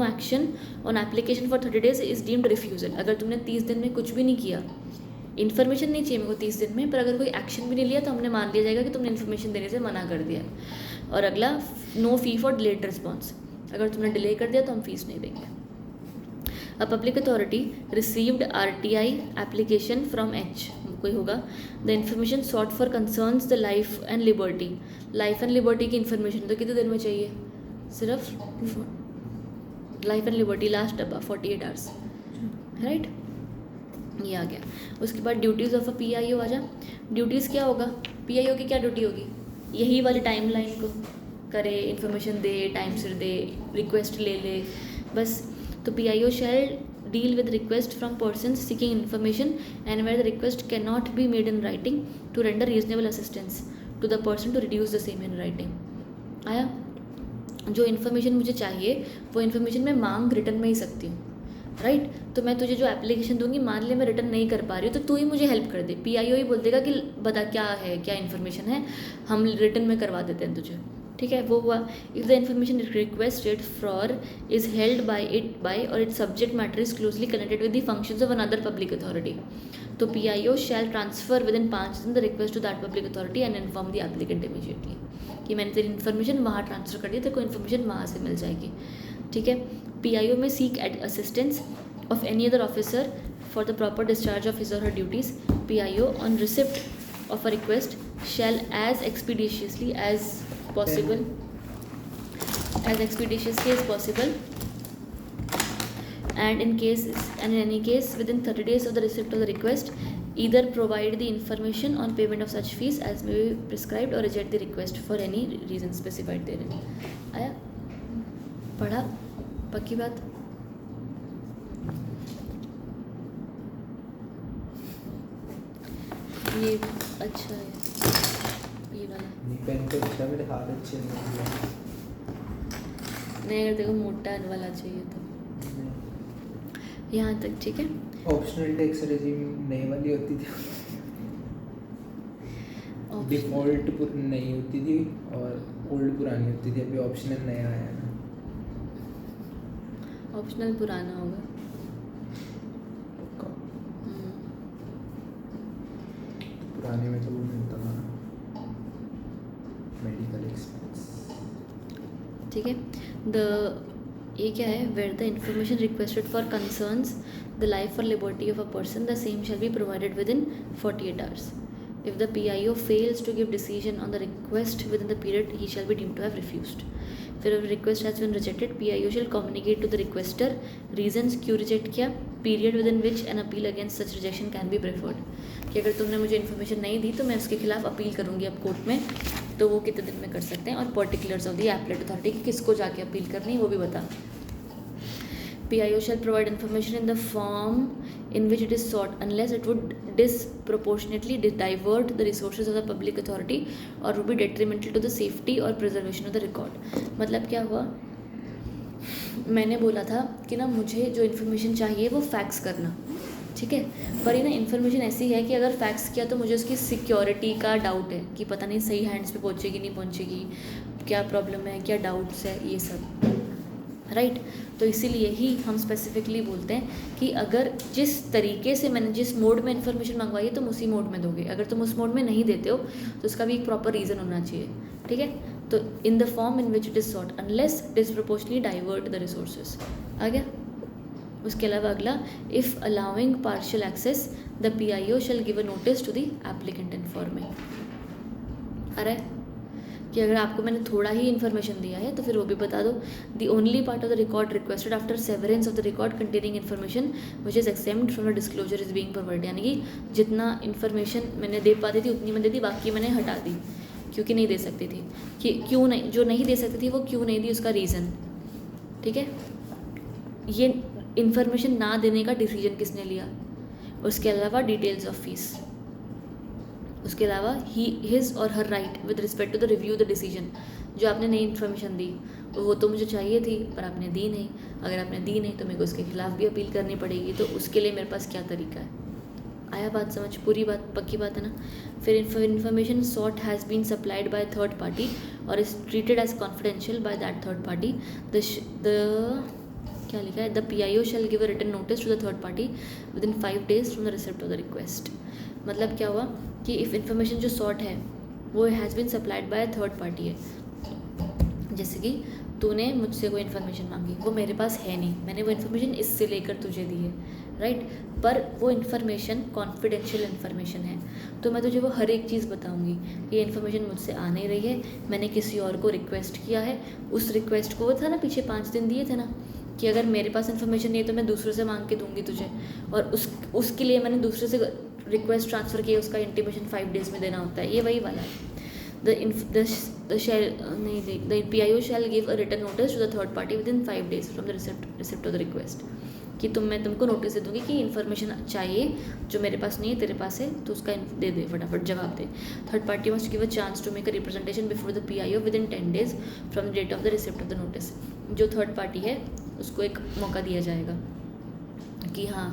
action on application for 30 days is deemed refusal. अगर तुमने 30 दिन में कुछ भी नहीं किया, इन्फॉर्मेशन नहीं चाहिए मेरे को 30 दिन में, पर अगर कोई एक्शन भी नहीं लिया तो हमने मान लिया जाएगा कि तुमने इन्फॉर्मेशन देने से मना कर दिया. और अगला, no fee for delayed response. अगर तुमने डिले कर दिया तो हम फीस नहीं देंगे. A public authority received RTI application from H, कोई होगा. The information sought for concerns the life and liberty. Life and liberty की information तो कितने दिन में चाहिए, सिर्फ life and liberty लास्ट डब्बा 48 आवर्स, राइट. ये आ गया. उसके बाद ड्यूटीज़ ऑफ अ PIO आ जा. ड्यूटीज़ क्या होगा, PIO की क्या ड्यूटी होगी, यही वाली टाइम लाइन को करे, इन्फॉर्मेशन दे, टाइम से दे, रिक्वेस्ट ले ले, बस. तो PIO shall deal with request from persons seeking information and where the request cannot be made in writing to render reasonable assistance to the person to reduce the same in writing. आया. जो information मुझे चाहिए वो information मैं मांग return में ही सकती हूँ, राइट. तो मैं तुझे जो एप्लीकेशन दूंगी, मान ले मैं रिटर्न नहीं कर पा रही हूँ, तो तू ही मुझे हेल्प कर दे. PIO ही बोल देगा कि बता क्या है, क्या इन्फॉर्मेशन है, हम रिटर्न में करवा देते हैं तुझे, ठीक है. वो हुआ. If the information requested for is held by or its subject matter is closely connected with the functions of another public authority. तो PIO shall transfer within 5 दिन the request to that public authority and inform the applicant immediately कि मैंने तेरी information वहाँ transfer कर दी, तेरे को information वहाँ से मिल जाएगी, ठीक है। PIO may seek assistance of any other officer for the proper discharge of his or her duties. PIO on receipt of a request shall as expeditiously as possible and in any case within 30 days of the receipt of the request either provide the information on payment of such fees as may be prescribed or reject the request for any reason specified therein। आया पढ़ा पक्की बात। ये अच्छा है ये वाला नहीं पेन तो अच्छा, मेरे हाथ अच्छे नहीं हैं। नहीं, अगर तेरे को मोटा वाला चाहिए तो यहाँ तक ठीक है। ऑप्शनल टैक्स रेजिम नई वाली होती थी, डिफ़ॉल्ट नई होती थी और ओल्ड पुरानी होती थी, अभी ऑप्शनल नया आया है ना। ऑप्शनल पुराना होगा। पुराने में तो वो मिलता था मेडिकल एक्सपेंस, ठीक है। ये क्या है, where the information requested for concerns the life or liberty of a person the same shall be provided within 48 hours। If the PIO fails to give decision on the request within the period, he shall be deemed to have refused। फिर अगर request has been rejected, PIO shall communicate to the requester reasons क्यों reject किया, period within which an appeal against such rejection can be preferred। कि अगर तुमने मुझे information नहीं दी तो मैं उसके खिलाफ अपील करूँगी अब कोर्ट में, तो वो कितने दिन में कर सकते हैं, और particulars of the applet authority कि किसको जाके अपील करनी है वो भी बता। PIO shall provide information in the form in which it is sought unless it would disproportionately divert the resources of the public authority or would be detrimental to the safety or preservation of the record। मतलब क्या हुआ, मैंने बोला था कि ना मुझे जो इन्फॉर्मेशन चाहिए वो फैक्स करना, ठीक है, पर ये ना इन्फॉर्मेशन ऐसी है कि अगर फैक्स किया तो मुझे उसकी सिक्योरिटी का डाउट है कि पता नहीं सही हैंड्स पे पहुँचेगी नहीं पहुँचेगी, क्या प्रॉब्लम है, क्या डाउट्स है, ये सब राइट। तो इसीलिए ही हम स्पेसिफिकली बोलते हैं कि अगर जिस तरीके से मैंने जिस मोड में इन्फॉर्मेशन मंगवाई है तुम उसी मोड में दोगे, अगर तुम उस मोड में नहीं देते हो तो उसका भी एक प्रॉपर रीज़न होना चाहिए, ठीक है। तो in the form in which it is sought unless disproportionately divert the resources. आ गया। उसके अलावा अगला, if allowing partial access the PIO shall give a notice to the applicant informing. आ रहा है कि अगर आपको मैंने थोड़ा ही इन्फॉर्मेशन दिया है तो फिर वो भी बता दो। The only part of the record requested after severance of the record containing information which is except from the disclosure is being provided. यानी कि जितना इन्फॉर्मेशन मैंने दे पाती थी उतनी मैंने दे दी, बाकी मैंने हटा दी क्योंकि नहीं दे सकती थी। कि क्यों नहीं, जो नहीं दे सकती थी वो क्यों नहीं दी, उसका रीज़न, ठीक है। ये इन्फॉर्मेशन ना देने का डिसीजन किसने लिया। उसके अलावा डिटेल्स ऑफ फीस, उसके अलावा his or her right with respect to the review the decision. जो आपने नई इन्फॉर्मेशन दी वो तो मुझे चाहिए थी पर आपने दी नहीं, अगर आपने दी नहीं तो मेरे को उसके खिलाफ भी अपील करनी पड़ेगी, तो उसके लिए मेरे पास क्या तरीका है। आया बात समझ, पूरी बात पक्की बात है ना। फिर information sought has been supplied by third party or is treated as confidential by that third party, the क्या लिखा है, the PIO shall give a written notice to the third party within 5 days from the receipt of the request. मतलब क्या हुआ कि if information जो sort है वो has been supplied by third party है, जैसे कि तूने मुझसे कोई इन्फॉर्मेशन मांगी, वो मेरे पास है नहीं, मैंने वो इन्फॉर्मेशन इससे लेकर तुझे दी है, राइट, पर वो इन्फॉर्मेशन कॉन्फिडेंशियल इन्फॉर्मेशन है, तो मैं तुझे वो हर एक चीज़ बताऊंगी। ये इन्फॉर्मेशन मुझसे आ नहीं रही है, मैंने किसी और को रिक्वेस्ट किया है, उस रिक्वेस्ट को वो था ना पीछे 5 दिन दिए थे ना कि अगर मेरे पास इन्फॉर्मेशन नहीं है तो मैं दूसरे से मांग के दूंगी तुझे, और उसके लिए मैंने दूसरे से रिक्वेस्ट ट्रांसफ़र किया, उसका इंटीमेशन 5 days में देना होता है, ये वही वाला है। The PIO shall give a written notice to the third party within 5 days from the receipt of the request। कि मैं तुमको नोटिस दे दूँगी कि इन्फॉर्मेशन चाहिए जो मेरे पास नहीं है, तेरे पास है, तो उसका दे दे, फटाफट जवाब दे। Third party must give a chance to make a representation before the PIO within 10 days from the date of the receipt of the notice. जो थर्ड पार्टी है उसको एक मौका दिया जाएगा कि हाँ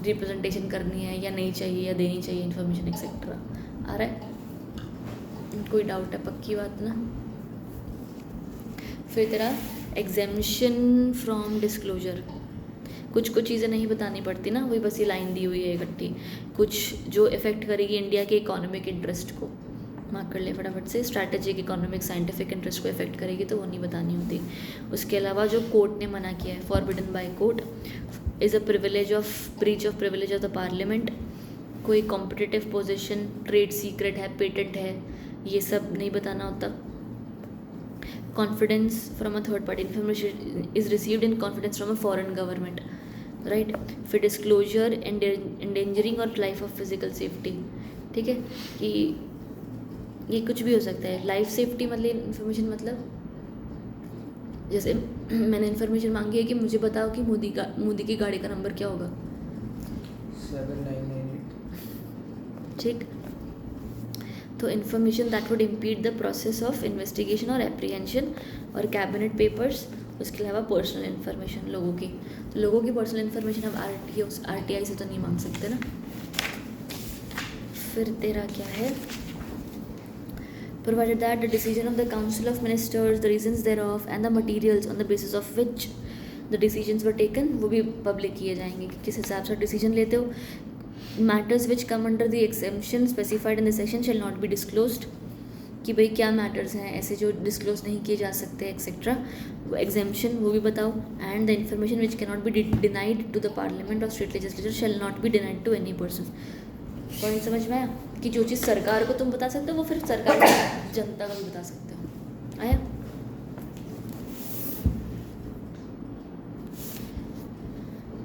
रिप्रेजेंटेशन करनी है या नहीं चाहिए या देनी चाहिए इन्फॉर्मेशन एक्सेट्रा। आ रहा है, कोई डाउट है, पक्की बात ना। फिर तेरा एग्जेम्पशन फ्रॉम डिस्क्लोजर, कुछ कुछ चीज़ें नहीं बतानी पड़ती ना, वही बस ये लाइन दी हुई है इकट्ठी, कुछ जो इफेक्ट करेगी इंडिया के इकोनॉमिक इंटरेस्ट को, मार्क कर ले फटाफट से, स्ट्रैटेजिक इकोनॉमिक साइंटिफिक इंटरेस्ट को इफेक्ट करेगी तो वो नहीं बतानी होती। उसके अलावा जो कोर्ट ने मना किया है, forbidden by court, is a privilege of breach of privilege of the parliament, कोई कॉम्पिटिटिव पोजीशन, ट्रेड सीक्रेट है, पेटेंट है, ये सब नहीं बताना होता। Confidence from a third party, information is received in confidence from a foreign government, right. फिर disclosure endangering और लाइफ ऑफ फिजिकल सेफ्टी, ठीक है, कि ये कुछ भी हो सकता है। लाइफ सेफ्टी मतलब इन्फॉर्मेशन, मतलब जैसे मैंने इन्फॉर्मेशन मांगी है कि मुझे बताओ कि मोदी की गाड़ी का नंबर क्या होगा, 7998। ठीक। तो information that would impede the process of investigation और एप्रीहेंशन और कैबिनेट पेपर्स। उसके अलावा पर्सनल इन्फॉर्मेशन लोगों की, तो लोगों की पर्सनल इन्फॉर्मेशन हम RTI से तो नहीं मांग सकते ना। फिर तेरा क्या है, provided that the decision of the Council of Ministers, the reasons thereof and the materials on the basis of which the decisions were taken, वो भी पब्लिक किए जाएंगे कि किस हिसाब से डिसीजन लेते हो। Matters which come under the exemption specified in the session shell not B disclosed, कि भाई क्या मैटर्स हैं ऐसे जो डिस्क्लोज नहीं किए जा सकते एक्सेट्रा, वो एग्जेम्पशन वो भी बताओ। And the information which can not be denied to the parliament or state legislature shall not be denied to any person. Point समझ में आया कि जो चीज़ सरकार को तुम बता सकते हो वो फिर सरकार को जनता को भी बता सकते हो। आया?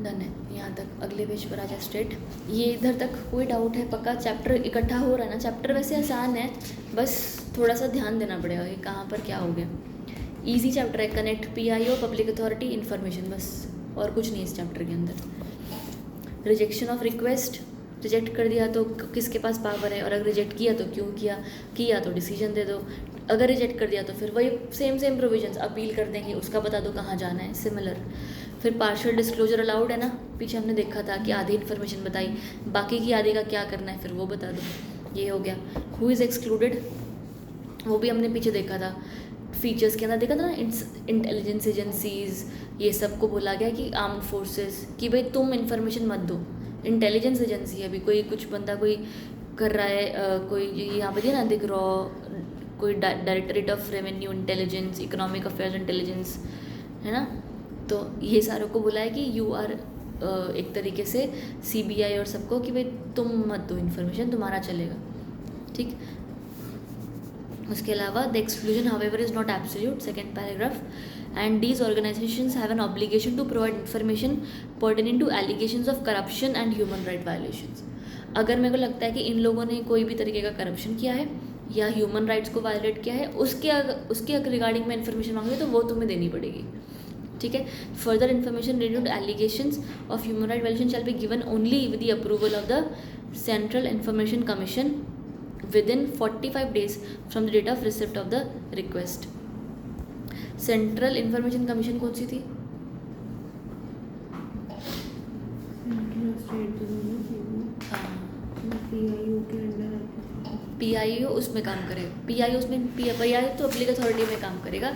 डन है यहाँ तक। अगले पेज पर आ जाए स्ट्रेट। ये इधर तक कोई डाउट है? पक्का चैप्टर इकट्ठा हो रहा है ना? चैप्टर वैसे आसान है, बस थोड़ा सा ध्यान देना पड़ेगा कि कहाँ पर क्या हो गया। ईजी चैप्टर है, connect PIO public authority information, बस और कुछ नहीं इस चैप्टर के अंदर। रिजेक्शन ऑफ रिक्वेस्ट, रिजेक्ट कर दिया तो किसके पास पावर है, और अगर रिजेक्ट किया तो क्यों किया तो डिसीजन दे दो। अगर रिजेक्ट कर दिया तो फिर वही सेम प्रोविजंस, अपील कर देंगे, उसका बता दो कहाँ जाना है, सिमिलर। फिर पार्शियल डिस्क्लोजर अलाउड है ना, पीछे हमने देखा था कि आधी इन्फॉर्मेशन बताई, बाकी की आधी का क्या करना है फिर वो बता दो, ये हो गया। हु इज़ एक्सक्लूडेड, वो भी हमने पीछे देखा था, फीचर्स के अंदर देखा था ना, इंटेलिजेंस एजेंसीज, ये सबको बोला गया कि आर्म्ड फोर्सेस, कि भाई तुम इन्फॉर्मेशन मत दो, इंटेलिजेंस एजेंसी है। अभी कोई कुछ बंदा कोई कर रहा है, कोई यहाँ पे दिया ना दिख रहा, कोई directorate of revenue intelligence, economic affairs intelligence, है ना, तो ये सारों को बोला है कि यू आर एक तरीके से CBI और सबको कि भाई तुम मत दो इन्फॉर्मेशन, तुम्हारा चलेगा, ठीक। उसके अलावा the exclusion however is not absolute, second paragraph, and these organizations have an obligation to provide information pertaining to allegations of corruption and human right violations। अगर मेरे को लगता है कि इन लोगों ने कोई भी तरीके का करप्शन किया है या ह्यूमन राइट्स को वायलेट किया है, उसके रिगार्डिंग में इन्फॉर्मेशन मांगे तो वो तुम्हें देनी पड़ेगी, ठीक है। Further information related to allegations of human right violation shall be given only with the approval of the central information commission within 45 days from the date of receipt of the request। Central information commission कौन सी थी? PIO उसमें काम करेगा, PIO उसमें PIO तो public authority में काम करेगा।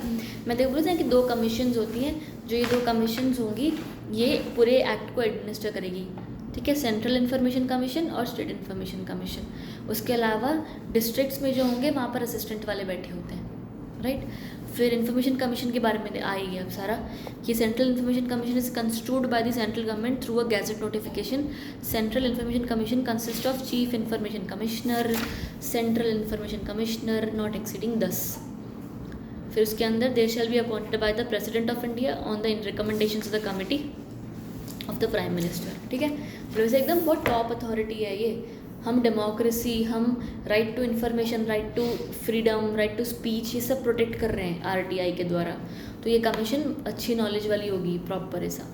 मैं देखो बोलते हैं कि 2 कमीशंस होती हैं, जो ये 2 कमीशंस होंगी ये पूरे एक्ट को एडमिनिस्टर करेगी, ठीक है, central information commission or state information commission. उसके अलावा डिस्ट्रिक्ट्स में जो होंगे वहाँ पर असिस्टेंट वाले बैठे होते हैं, राइट। फिर इन्फॉर्मेशन कमीशन के बारे में आ ही गया अब सारा, कि central information commission is construed by the central government through a gazette notification. Central information commission consist of chief information commissioner, central information commissioner not exceeding 10। फिर उसके अंदर there shall be appointed by the president of India on the recommendations of the committee of the prime minister, ठीक है। वैसे एकदम बहुत top authority है ये। हम डेमोक्रेसी, हम right to information, right to freedom, right to speech, ये सब प्रोटेक्ट कर रहे हैं RTI के द्वारा। तो ये कमीशन अच्छी नॉलेज वाली होगी, प्रॉपर ऐसा,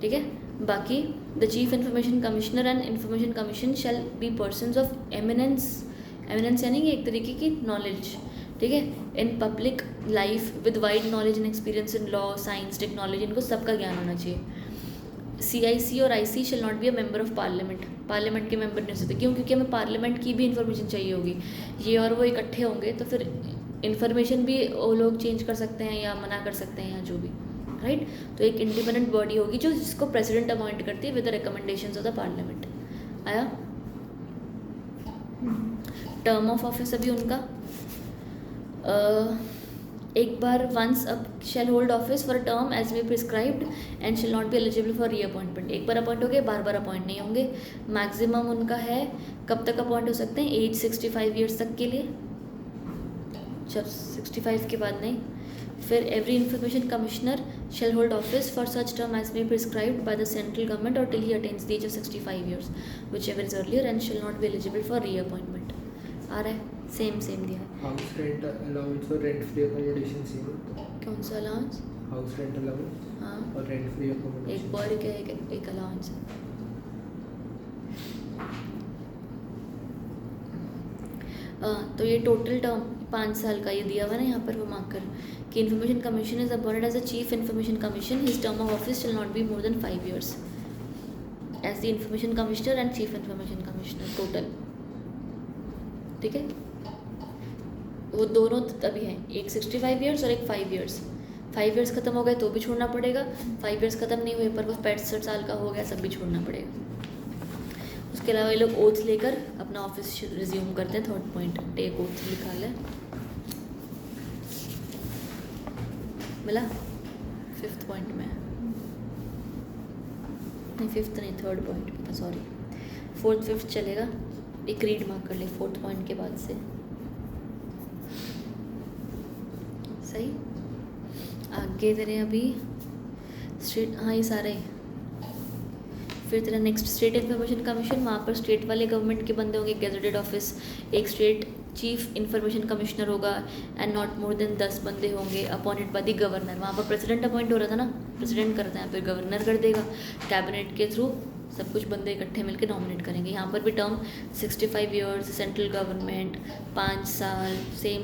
ठीक है। बाकी the chief information commissioner and information commission shall be persons of eminence यानी कि एक तरीके की नॉलेज, ठीक है, in public life with wide knowledge and experience in law, science, technology, इनको सबका ज्ञान होना चाहिए। CIC और IC shell not be a member of parliament के मेंबर नहीं हो सकते। क्यों? क्योंकि हमें पार्लियामेंट की भी इन्फॉर्मेशन चाहिए होगी, ये और वो इकट्ठे होंगे तो फिर इन्फॉर्मेशन भी वो लोग चेंज कर सकते हैं या मना कर सकते हैं या जो भी, राइट। तो एक इंडिपेंडेंट बॉडी होगी जो जिसको प्रेसिडेंट अपॉइंट करती है with the recommendations of the parliament. आया। टर्म ऑफ ऑफिस अभी उनका एक बार वंस अब shall hold office for term as may prescribed and shall not be eligible for reappointment. एक बार अपॉइंट हो गए, बार बार अपॉइंट नहीं होंगे। मैक्सिमम उनका है कब तक अपॉइंट हो सकते हैं, एज 65 ईयर्स तक के लिए, जब 65 के बाद नहीं। फिर every information commissioner shall hold office for such term as may prescribed by the central government or till he attains the age of 65 years whichever is earlier and shall not be eligible for reappointment. आ रहा है, same दिया है। House rent allowance और rent free accommodation same होता है। कौन सा अलाउंस? हाउस रेंट अलाउंस हाँ, और रेंट फ्री एक अकोमोडेशन। पर क्या एक अलाउंस है। तो ये टोटल टर्म 5 साल का ये दिया हुआ ना यहाँ पर, वो मार्क कर कि information commission is appointed as a chief information commission, his term of office shall not be more than 5 years as the information commissioner and chief information commissioner total. ठीक है, वो दोनों तभी हैं, एक 65 years और एक 5 years। 5 years ख़त्म हो गए तो भी छोड़ना पड़ेगा, 5 years ख़त्म नहीं हुए पर वो 65 साल का हो गया सब भी छोड़ना पड़ेगा। उसके अलावा ये लोग ओथ लेकर अपना ऑफिस रिज्यूम करते हैं। 3rd point टेक ओथ लिखा है, मिला 5th point में नहीं, 5th नहीं 3rd point में, सॉरी 4th 5th चलेगा। एक रीड मार्क कर ले 4th point के बाद से, सही। आगे तेरे अभी स्टेट, हाँ ये सारे। फिर तेरा नेक्स्ट स्टेट इन्फॉर्मेशन कमीशन, वहाँ पर स्टेट वाले गवर्नमेंट के बंदे होंगे, गेजेटेड ऑफिस। एक स्टेट चीफ इन्फॉर्मेशन कमिश्नर होगा एंड नॉट मोर देन 10 बंदे होंगे अपॉइंटेड बाय द गवर्नर। वहाँ पर प्रेसिडेंट अपॉइंट हो रहा था ना, प्रेसिडेंट करता है, फिर गवर्नर कर देगा कैबिनेट के थ्रू, सब कुछ बंदे इकट्ठे मिलकर नॉमिनेट करेंगे। यहाँ पर भी टर्म 65 years, सेंट्रल गवर्नमेंट 5 साल, सेम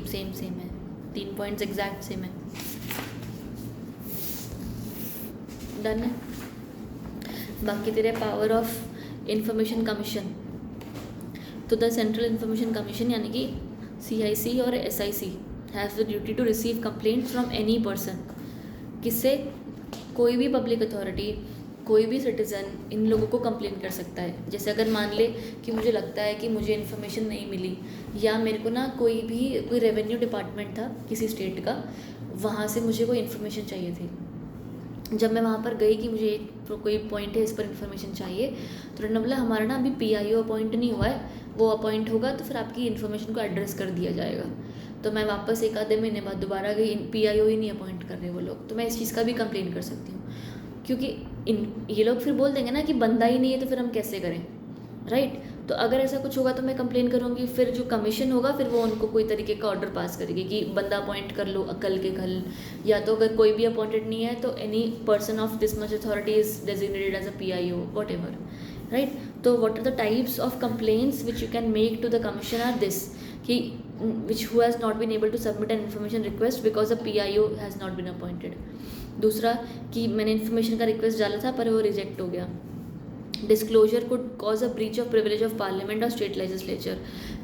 है, 3 points एग्जैक्ट सेम है। डन है। बाकी तेरे पावर ऑफ इंफॉर्मेशन कमीशन, तो द सेंट्रल इंफॉर्मेशन कमीशन यानी कि CIC और SIC has the duty to receive complaint from any person. किससे? कोई भी पब्लिक अथॉरिटी, कोई भी सिटीज़न इन लोगों को कंप्लेन कर सकता है। जैसे अगर मान ले कि मुझे लगता है कि मुझे इन्फॉर्मेशन नहीं मिली, या मेरे को ना कोई रेवेन्यू डिपार्टमेंट था किसी स्टेट का, वहाँ से मुझे कोई इन्फॉर्मेशन चाहिए थी। जब मैं वहाँ पर गई कि मुझे कोई पॉइंट है इस पर इन्फॉर्मेशन चाहिए, तो उन्होंने बोला हमारा ना अभी PIO अपॉइंट नहीं हुआ है, वो अपॉइंट होगा तो फिर आपकी इन्फॉर्मेशन को एड्रेस कर दिया जाएगा। तो मैं वापस 1 आधे महीने बाद दोबारा गई, PIO ही नहीं अपॉइंट कर रहे वो लोग, तो मैं इस चीज़ का भी कंप्लेन कर सकती हूँ। क्योंकि ये लोग फिर बोल देंगे ना कि बंदा ही नहीं है तो फिर हम कैसे करें, राइट। तो अगर ऐसा कुछ होगा तो मैं कंप्लेन करूँगी, फिर जो कमीशन होगा फिर वो उनको कोई तरीके का ऑर्डर पास करेगी कि बंदा अपॉइंट कर लो कल के कल, या तो अगर कोई भी अपॉइंटेड नहीं है तो any person of this much authority is designated as a PIO whatever, right. तो what are the types of complaints which you can make to the commission are this, कि which who has not been able to submit an information request because a PIO has not been appointed. दूसरा कि मैंने information का request डाला था पर वो reject हो गया। Disclosure could cause a breach of privilege of parliament or state legislature,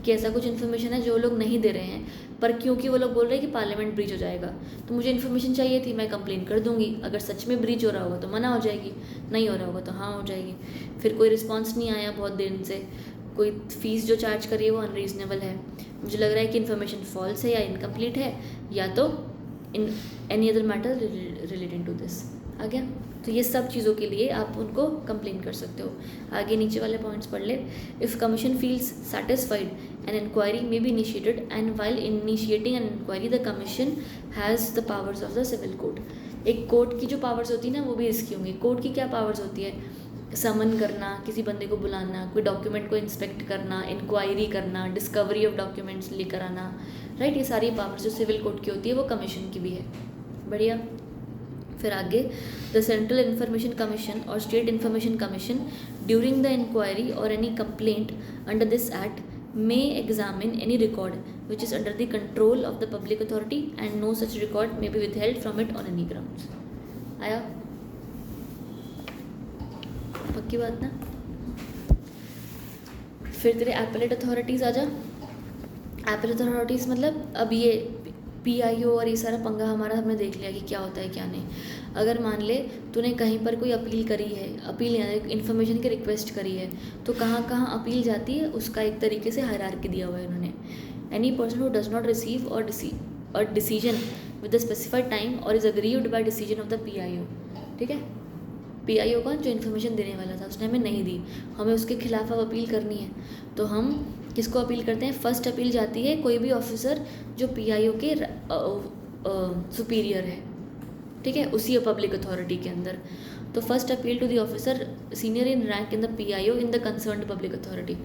कि ऐसा कुछ इन्फॉर्मेशन है जो लोग नहीं दे रहे हैं पर क्योंकि वो लोग बोल रहे हैं कि पार्लियामेंट ब्रीच हो जाएगा, तो मुझे इन्फॉर्मेशन चाहिए थी, मैं कंप्लेन कर दूंगी। अगर सच में ब्रीच हो रहा होगा तो मना हो जाएगी, नहीं हो रहा होगा तो हाँ हो जाएगी। फिर कोई रिस्पॉन्स नहीं आया बहुत दिन से, कोई फीस जो चार्ज करी है वो अनरीजनेबल है, मुझे लग रहा है कि इन्फॉर्मेशन फॉल्स है या इनकम्प्लीट है, या तो in any other matter related to this. आ गया। तो ये सब चीज़ों के लिए आप उनको कंप्लेन कर सकते हो। आगे नीचे वाले पॉइंट्स पढ़ ले। If commission feels satisfied an inquiry may be initiated and while initiating an inquiry the commission has the powers of the civil code. एक कोर्ट की जो पावर्स होती है ना वो भी इसकी होंगी। कोर्ट की क्या पावर्स होती है? समन करना, किसी बंदे को बुलाना, कोई डॉक्यूमेंट को इंस्पेक्ट करना, इंक्वायरी करना, डिस्कवरी ऑफ डॉक्यूमेंट्स लेकर आना, राइट। ये सारी पावर्स जो सिविल कोर्ट की होती है वो कमीशन की भी है। बढ़िया। फिर आगे, the central information commission or state information commission during the inquiry or any complaint under this act may examine any record which is under the control of the public authority and no such record may be withheld from it on any grounds. आया? पक्की बात ना? फिर तेरे appellate authorities आ जा। Appellate authorities मतलब अब ये PIO और ये सारा पंगा हमारा हमने देख लिया कि क्या होता है क्या नहीं। अगर मान ले तूने कहीं पर कोई अपील करी है, अपील यानी इन्फॉर्मेशन की रिक्वेस्ट करी है, तो कहाँ कहाँ अपील जाती है उसका एक तरीके से हायरार्की दिया हुआ है उन्होंने. Any person who does not receive or decision with the specified time और is aggrieved by decision of the PIO. ठीक है, PIO कौन, जो इन्फॉर्मेशन देने वाला था, उसने हमें नहीं दी, हमें उसके खिलाफ अब अपील करनी है, तो हम किसको अपील करते हैं? फर्स्ट अपील जाती है कोई भी ऑफिसर जो PIO के सुपीरियर है. ठीक है, उसी पब्लिक अथॉरिटी के अंदर. तो first appeal to the officer senior in rank in the PIO in the concerned public authority.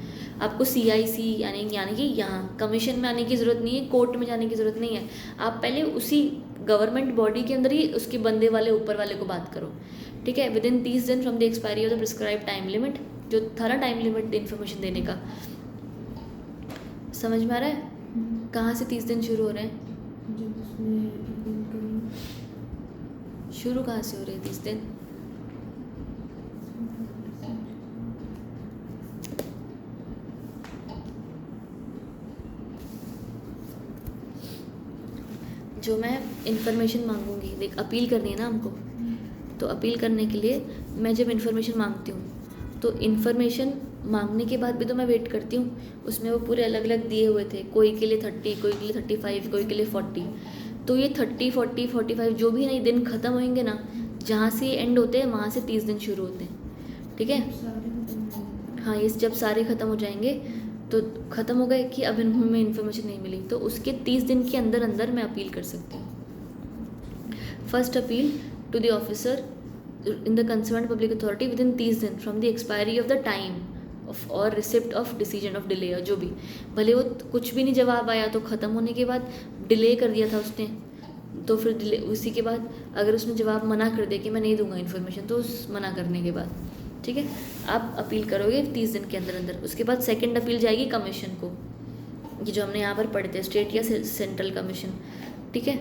आपको CIC यानी कि यहाँ कमीशन में आने की ज़रूरत नहीं है, कोर्ट में जाने की ज़रूरत नहीं है. आप पहले उसी गवर्नमेंट बॉडी के अंदर ही उसके बंदे वाले ऊपर वाले को बात करो. ठीक है, विद इन 30 दिन from the expiry of the prescribe time limit, जो था ना टाइम लिमिट इन्फॉर्मेशन देने का. समझ में आ रहा है कहाँ से 30 दिन शुरू हो रहे हैं? जब उसने अपील करी, शुरू कहाँ से हो रहे हैं 30 दिन? जो मैं इन्फॉर्मेशन मांगूंगी, देख अपील करनी है ना हमको, तो अपील करने के लिए मैं जब इन्फॉर्मेशन मांगती हूँ तो इन्फॉर्मेशन मांगने के बाद भी तो मैं वेट करती हूँ. उसमें वो पूरे अलग अलग दिए हुए थे, कोई के लिए 30, कोई के लिए 35, कोई के लिए 40. तो ये 30, 40, 45 जो भी नहीं दिन ख़त्म होंगे ना, जहाँ से एंड होते हैं वहाँ से 30 दिन शुरू होते हैं. ठीक है, सारे खत्म हो गए। हाँ, ये जब सारे ख़त्म हो जाएंगे तो ख़त्म हो गए कि अब इनमें इन्फॉर्मेशन नहीं मिली, तो उसके 30 दिन के अंदर अंदर मैं अपील कर सकती हूँ. First appeal to the officer in the concerned public authority within 30 दिन from the expiry of the time of or receipt of decision of delay, और जो भी भले वो कुछ भी नहीं जवाब आया तो ख़त्म होने के बाद डिले कर दिया था उसने, तो फिर डिले उसी के बाद अगर उसने जवाब मना कर दिया कि मैं नहीं दूंगा इन्फॉर्मेशन, तो उस मना करने के बाद ठीक है आप अपील करोगे 30 दिन के अंदर अंदर. उसके बाद सेकंड अपील जाएगी कमीशन को, ये जो हमने यहाँ पर पढ़े थे, स्टेट या सेंट्रल कमीशन. ठीक है,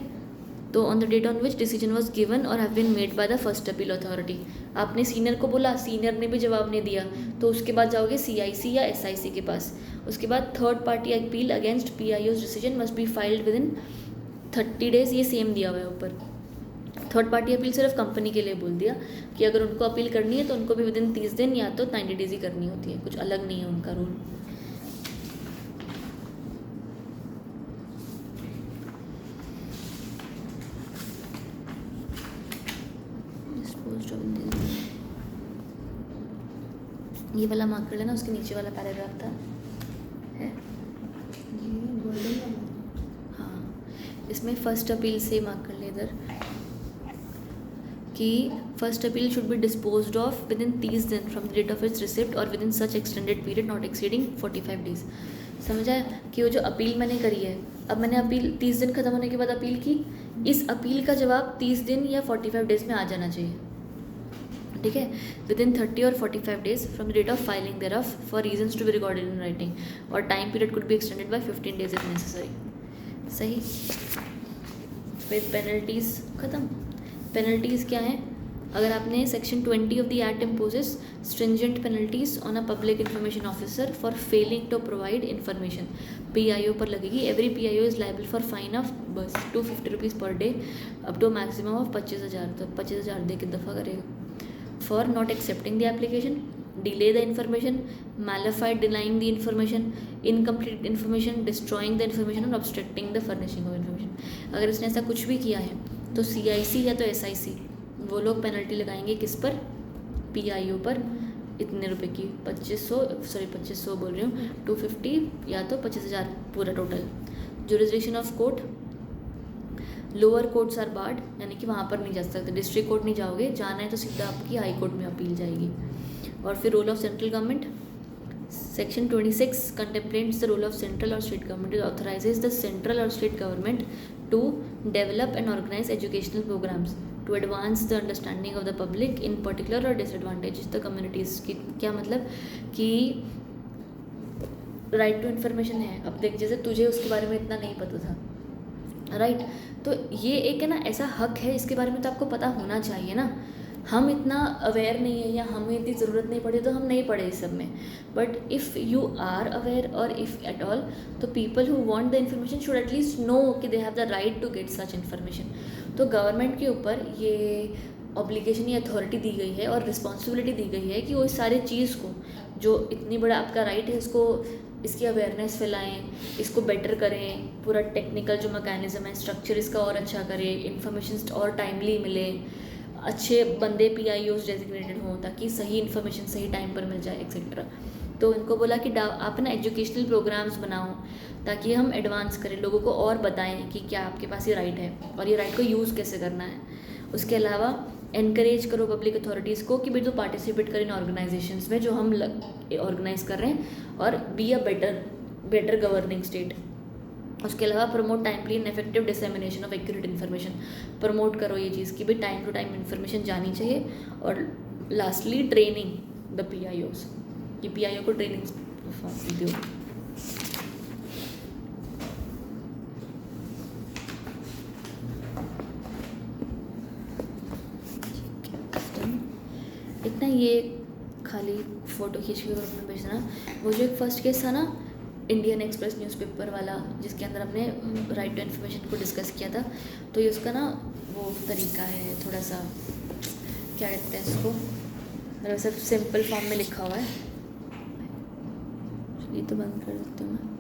तो on the date on which decision was given or have been made by the first appeal authority. आपने सीनियर को बोला, सीनियर ने भी जवाब नहीं दिया, तो उसके बाद जाओगे CIC या SIC के पास. उसके बाद third party appeal against PIO's decision must be filed with in 30 days. ये सेम दिया हुआ है ऊपर. थर्ड पार्टी अपील सिर्फ कंपनी के लिए बोल दिया कि अगर उनको अपील करनी है तो उनको भी विद इन 30 दिन या तो 90 डेज ही करनी होती है, कुछ अलग नहीं है उनका रूल. ये वाला मार्क कर लेना, उसके नीचे वाला पैराग्राफ था है. ये गोल्डन वाला। हाँ, इसमें फर्स्ट अपील से मार्क कर ले इधर कि first appeal should be disposed of within 30 दिन from the date of its receipt or within such extended period not exceeding 45 days. समझ आया कि वो जो अपील मैंने करी है, अब मैंने अपील 30 दिन खत्म होने के बाद अपील की, इस अपील का जवाब 30 दिन या 45 डेज में आ जाना चाहिए. ठीक है, with in 30 or 45 days from the date of filing thereof for reasons to be recorded in writing, और time period could be extended by 15 days if necessary. सही. फिर पेनल्टीज़ ख़त्म. पेनल्टीज़ क्या हैं? अगर आपने section 20 of the act imposes stringent penalties on a public information officer for failing to provide information, PIO पर लगेगी. Every PIO is liable for fine of बस 250 रुपीज़ पर day up to maximum of 25,000. तो 25,000 दे के दफ़ा करेगा. For not accepting the application, delay the information, malafide denying the information, incomplete information, destroying the information और obstructing the furnishing of information. अगर इसने ऐसा कुछ भी किया है तो CIC या तो SIC वो लोग पेनल्टी लगाएंगे किस पर? PIO पर. इतने रुपए की 2500 बोल रही हूँ, 250 या तो 25,000 पूरा टोटल. Jurisdiction of court, lower courts are barred, यानी कि वहाँ पर नहीं जा सकते. डिस्ट्रिक्ट कोर्ट नहीं जाओगे, जाना है तो सीधा आपकी हाई कोर्ट में अपील जाएगी. और फिर role of central government, section 26 contemplates the role of central और state government. It authorises the central और state government to develop and organise educational programmes to advance the understanding of the public in particular or disadvantage the communities की. क्या मतलब कि right to information है. अब देख, जैसे तुझे उसके बारे में इतना नहीं पता था, राइट तो ये एक है ना ऐसा हक है, इसके बारे में तो आपको पता होना चाहिए ना. हम इतना अवेयर नहीं है या हमें इतनी ज़रूरत नहीं पड़ी तो हम नहीं पढ़े इस सब में. But if you are aware or if at all, तो people who want the information should at least know कि they have the right to get such information. तो गवर्नमेंट के ऊपर ये ऑब्लिगेशन या अथॉरिटी दी गई है और रिस्पॉन्सिबिलिटी दी गई है कि वो इस सारे चीज़ को, जो इतनी बड़ा आपका राइट है, इसको इसकी अवेयरनेस फैलाएं, इसको बेटर करें, पूरा टेक्निकल जो मैकेनिज़्म है, स्ट्रक्चर इसका और अच्छा करें, इन्फॉर्मेशन और टाइमली मिले, अच्छे बंदे PIOs डेजिग्नेटेड हों ताकि सही इन्फॉर्मेशन सही टाइम पर मिल जाए एक्सेट्रा। तो इनको बोला कि आप ना एजुकेशनल प्रोग्राम्स बनाओ ताकि हम एडवांस करें, लोगों को और बताएं कि क्या आपके पास ये राइट है और ये राइट को यूज़ कैसे करना है। उसके अलावा एनकरेज करो पब्लिक अथॉरिटीज़ को कि भाई जो पार्टिसिपेट करें इन ऑर्गेनाइजेशंस में जो हम ऑर्गेनाइज कर रहे हैं, और be a better governing state. उसके अलावा promote timely and effective dissemination of accurate information, promote करो ये चीज़ कि भाई टाइम टू टाइम इन्फॉर्मेशन जानी चाहिए। और लास्टली ट्रेनिंग द PIOs, कि PIO को ट्रेनिंग दो। एक ना ये खाली फ़ोटो खींच के ग्रुप में भेजना। वो जो एक फर्स्ट केस था ना इंडियन एक्सप्रेस न्यूज़पेपर वाला, जिसके अंदर हमने राइट टू इन्फॉर्मेशन को डिस्कस किया था, तो ये उसका ना वो तरीका है थोड़ा सा, क्या कहते हैं इसको, मतलब सिर्फ सिंपल फॉर्म में लिखा हुआ है। ये तो बंद कर देती हूँ मैं।